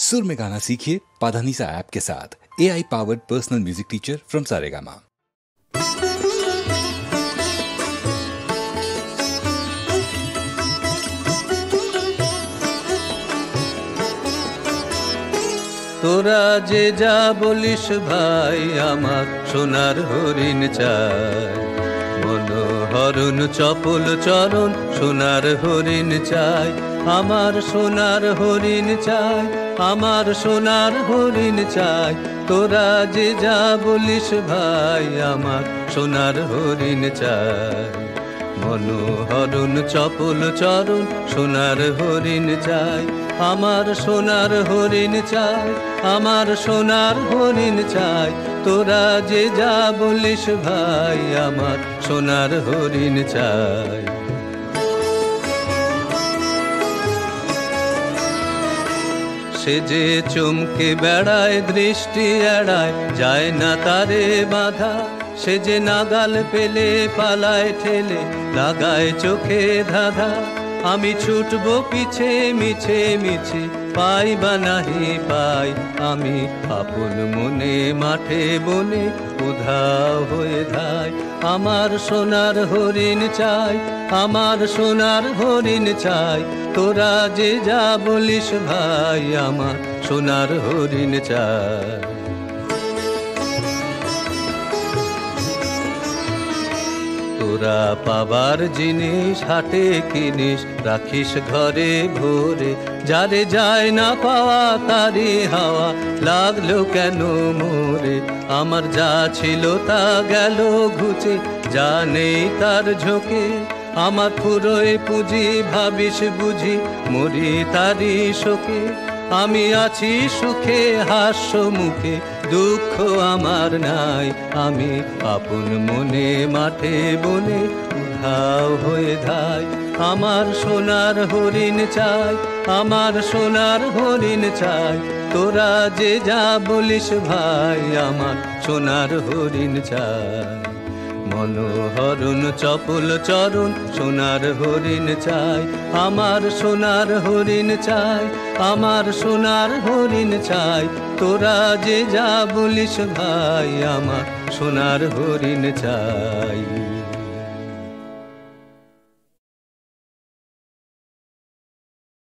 सुर में गाना सीखिए पाधानीसा ऐप के साथ। AI powered personal music teacher from Saregama. তোরা যে যা বলিস ভাই, আমার সোনার হরিণ চাই। মনোহরণ চপল চরণ সোনার হরিণ চাই, আমার সোনার হরিণ চাই, আমার সোনার হরিণ চাই। তোরা যে যা বলিস ভাই, আমার সোনার হরিণ চাই। মনোহরণ চপল চরণ সোনার হরিণ চাই, আমার সোনার হরিণ চাই, আমার সোনার হরিণ চাই। তোরা যে যা বলিস ভাই, আমার সোনার হরিণ চাই। সে যে চমকে বেড়ায়, দৃষ্টি এড়ায়, যায় না তারে বাধা। সে যে নাগাল পেলে পালায় ঠেলে, লাগায় চোখে ধাঁধা। আমি ছুটবো পিছে মিছে মিছে, পাই বা নাহি পাই। আমি আপন মনে মাঠে বনে উধাও হয়ে ধাই। আমার সোনার হরিণ চাই, আমার সোনার হরিণ চাই। তোরা যে যা বলিস ভাই, আমার সোনার হরিণ চাই। তোরা পাবার জিনিস হাটে কিনিস, রাখিস ঘরে ভরে। যারে যায় না পাওয়া তারি হাওয়া, লাগলো কেন মোরে। আমার যা ছিল তা গেল ঘুচে, যা নেই তার ঝোঁকে। আমার ফুরোয় পুঁজি ভাবিস বুঝি, মরি তারি শোকে। আমি আছি সুখে হাস্য মুখে, দুঃখ আমার নাই। আমি আপন মনে মাঠে বনে উধাও হয়ে ধাই। আমার সোনার হরিণ চাই, আমার সোনার হরিণ চাই। তোরা যে যা বলিস ভাই, আমার সোনার হরিণ চাই। মনোহরণ চপল চরণ সোনার হরিণ চাই, আমার সোনার হরিণ চাই, আমার সোনার হরিণ চাই। তোরা যে যা বলিস ভাই, আমার সোনার হরিণ চাই।